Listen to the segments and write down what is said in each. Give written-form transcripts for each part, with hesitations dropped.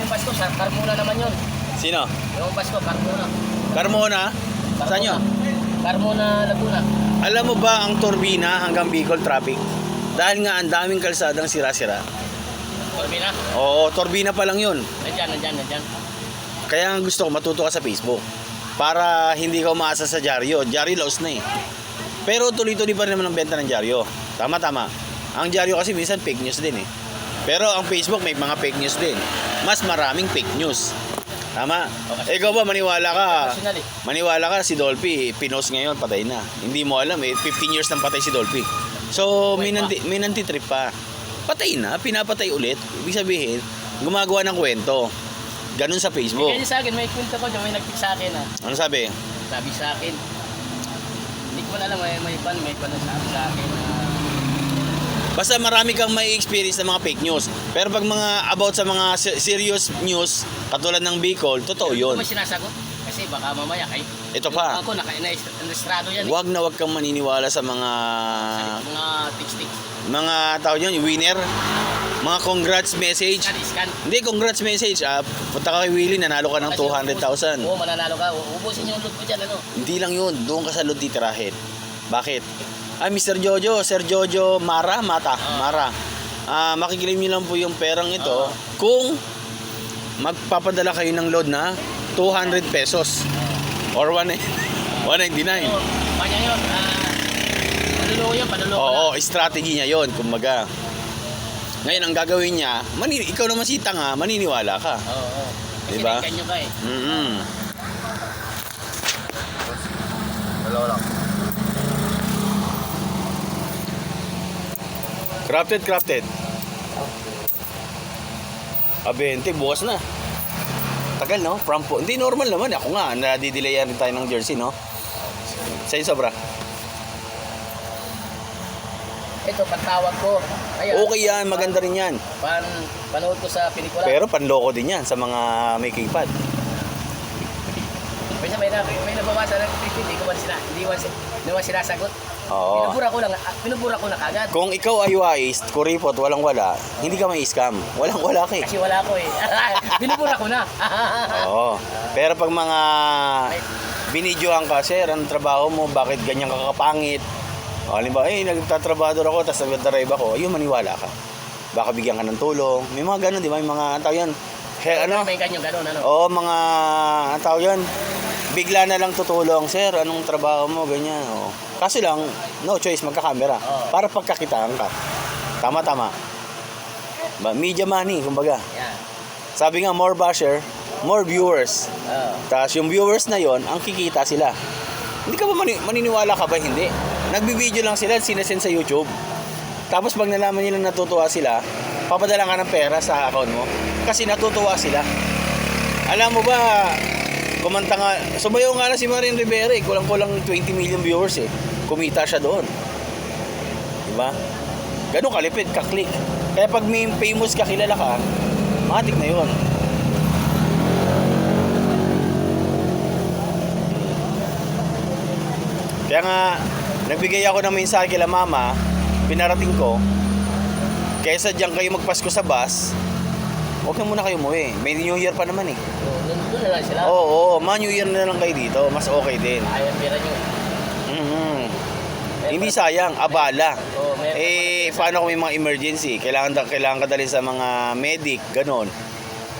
Yung Pasko, sa Carmona naman yun. Sino? Yung Pasko, Carmona. Carmona? Saan yun? Carmona, Laguna. Alam mo ba ang Turbina hanggang Bicol traffic? Dahil nga ang daming kalsadang sira-sira. Turbina? Oo, Turbina pa lang yun. Nandyan. Kaya nga gusto ko matuto ka sa Facebook. Para hindi ka umaasa sa dyaryo. Dyaryo lost na eh. Pero tuloy-tuloy pa rin naman ang benta ng dyaryo. Tama. Ang dyaryo kasi minsan fake news din eh. Pero ang Facebook may mga fake news din. Mas maraming fake news. Tama? Ikaw ba maniwala ka? Maniwala ka si Dolphy, pinost ngayon, patay na. Hindi mo alam eh, 15 years nang patay si Dolphy. So, may nantitrip pa. Patay na, pinapatay ulit. Ibig sabihin, gumagawa ng kwento. Ganun sa Facebook. Kaya sa akin, may kwento ko dyan, may nag-pick sa akin ha. Ano sabi? Sabi sa akin. Hindi ko alam, may pan na sabi sa akin. Basta marami kang may experience ng mga fake news. Pero pag mga about sa mga serious news, katulad ng Bicol, totoo yun. Hindi ko sinasagot. Kasi baka mamaya kay... Ito pa. Ako, na-estrado yan. Wag na wag kang maniniwala sa mga... Mga tick-tick. Mga tao yun, winner. Mga congrats message. Scan. Hindi, congrats message. Punta ka kay Willie, nanalo ka ng 200,000. Oo, mananalo ka. Ubusin yung loot ko dyan, ano? Hindi lang yun, doon ka sa loot titirahin. Bakit? Mr. Jojo, Sir Jojo, Mara. Makiklaim nyo lang po yung perang ito kung magpapadala kayo ng load na 200 pesos or 199. Kanya yun, panuloko Oo, strategy niya yun, kumbaga. Ngayon, ang gagawin niya, ikaw naman si tanga, maniniwala ka. Oo. Kasi diba? kanyo ka eh. Dalawa lang. Crafted. Abente, bukas na. Tagal, no? Hindi normal naman. Ako nga, nadidelayan rin tayo ng jersey, no? Sa'yo sobra. Ito, pantawag ko. Ayan. Okay yan, maganda rin yan. Panood ko sa pelikula. Pero panloko din yan sa mga may keypad. May nababasa ng tweet, hindi ko sinasagot. Oo. Pinubura ko na kagad. Kung ikaw ay wise, kuripot, walang-wala, hindi ka may scam. Walang-wala ka eh. Kasi wala ko eh. Binubura ko na. Oo. Pero pag mga binidyohan ka, sir, ang trabaho mo, bakit ganyan ka kapangit? O, halimbawa, nagtatrabaho ako, tapos nagtatribe ako, ayun, maniwala ka. Baka bigyan ka ng tulong. May mga ganun, di ba? May mga tao yan. May ganyan ganun, ano? Oo, mga tao yan. Bigla na lang tutulong, sir, anong trabaho mo, ganyan. O. Kasi lang, no choice, magkakamera. Para pagkakitaan ka. Tama. Media money, kumbaga. Yeah. Sabi nga, more basher, more viewers. Tapos yung viewers na yon, ang kikita sila. Hindi ka ba maniniwala ka ba? Hindi. Nagbibideo lang sila, sinasend sa YouTube. Tapos pag nalaman nilang natutuwa sila, papadala ka ng pera sa account mo. Kasi natutuwa sila. Alam mo ba, kumanta nga, sumayaw nga na si Marian Rivera eh. Kulang-kulang 20 million viewers eh. Kumita siya doon. Diba? Ganun kalipid, kaklik. Kaya pag may famous ka, kilala ka, matik na yun. Kaya nga, nagbigay ako ng mensahe kila mama, pinarating ko, kaysa diyan kayo magpasko sa bus, huwag na muna kayo umuwi. May New Year pa naman eh. Doon na lang sila. Oo, New Year na lang kayo dito, mas okay din. Ayaw, pera nyo. Hindi sayang, abala. Oo, Paano kung may mga emergency? Kailangan ka dalhin sa mga medic, ganon.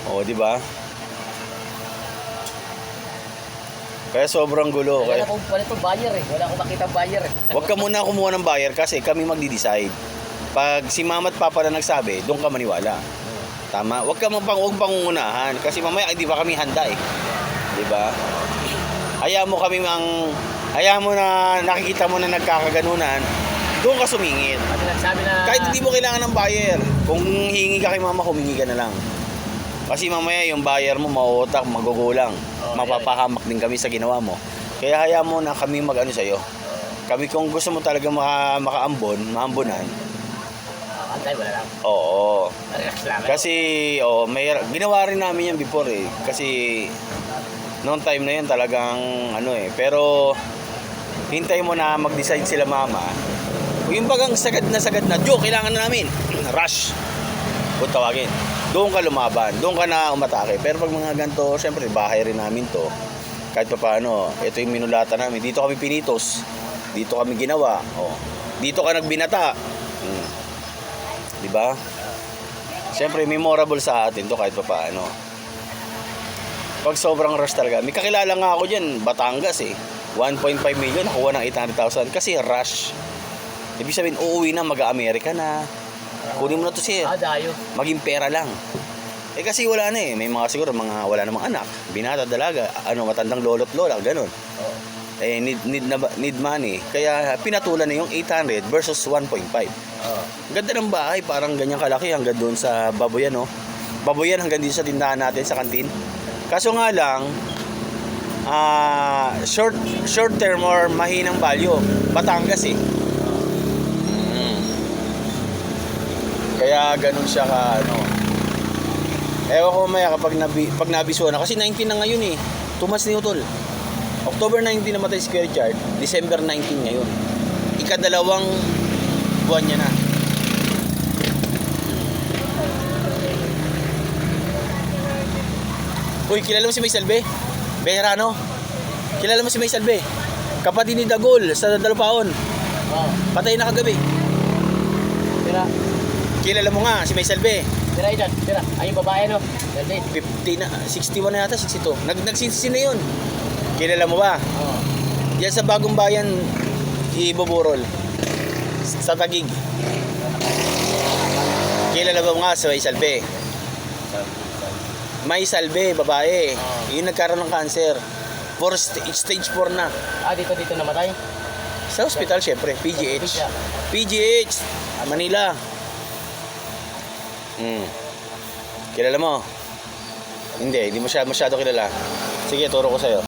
O, di ba? Kaya sobrang gulo. Wala akong buyer eh. Wala akong makita buyer eh. Huwag ka muna kumuha ng buyer kasi kami magdi-decide. Pag si mama at papa na nagsabi, doon ka maniwala. Tama? Huwag ka pangungunahan kasi mamaya hindi pa kami handa eh. Di ba? Hayaan mo na nakikita mo na nagkakaganunan, doon ka sumingit. Kahit hindi mo kailangan ng buyer, kung hingi ka kay mama, humingi ka na lang. Kasi mamaya yung buyer mo mauutak, magugulang. Mapapahamak din kami sa ginawa mo. Kaya hayaan mo na kami mag-ano sa'yo. Kami kung gusto mo talaga maambunan. Antay, wala lang. Oo. Relax lang. Kasi, ginawa rin namin yan before eh. Kasi, noong time na yun talagang, pero, hintay mo na mag-decide sila mama. Yung bagang sagad na, Joe, kailangan na namin. Rush. Kung tawagin. doon ka lumaban, doon ka na umatake. Pero pag mga ganito, syempre bahay rin namin to. Kahit pa paano, ito yung minulata namin. Dito kami pinitos, dito kami ginawa. Oh. Dito ka nagbinata. Di ba? Syempre memorable sa atin to kahit pa paano. Pag sobrang rush talaga. May kakilala nga ako dyan, Batangas eh. 1.5 million, nakuha ng 800,000 kasi rush. Ibig sabihin, uuwi na, mag-Amerika na. Kunin mo na to sir. Dayo. Maging pera lang. Eh kasi wala na eh. May mga siguro mga wala namang anak. Binata, dalaga, matandang lolo't lola, ganun. Oo. Eh need money. Kaya pinatulan na yung 800 versus 1.5. Oo. Ganda ng bahay, parang ganyan kalaki hanggang doon sa Baboyan, no? Baboyan hanggang dito sa tindahan natin sa kantin. Kaso nga lang, short term or mahinang value. Batangas eh. Kaya ganun siya ka Ewan ko mamaya pag nabisuan na kasi 19 na ngayon eh. 2 months na yun tol. October 19 namatay si Kuya Richard, December 19 ngayon. Ikadalawang buwan niya na. Uy, kilala mo si May Salve? Beherano? Kilala mo si May Salve? Kapatid ni Dagol sa Dalupaon. Oo. Patay na kagabi. Tira. Kilala mo nga si May Salve. Tira idan. Tira. Ay, yung babae, no? Dali. 50 na, 61 na yata, 62. Nagsisi na yun. Kilala mo ba? Oo. Yan sa Bagong Bayan, Iboborol. Sa Taguig. Kilala mo nga si May Salve? May Salve, babae. Yung nagkaroon ng cancer. Stage 4 na. Dito namatay? Sa hospital, syempre. PGH. PGH. Manila. Kilala mo? Hindi masyado kilala. Sige, turo ko sa'yo.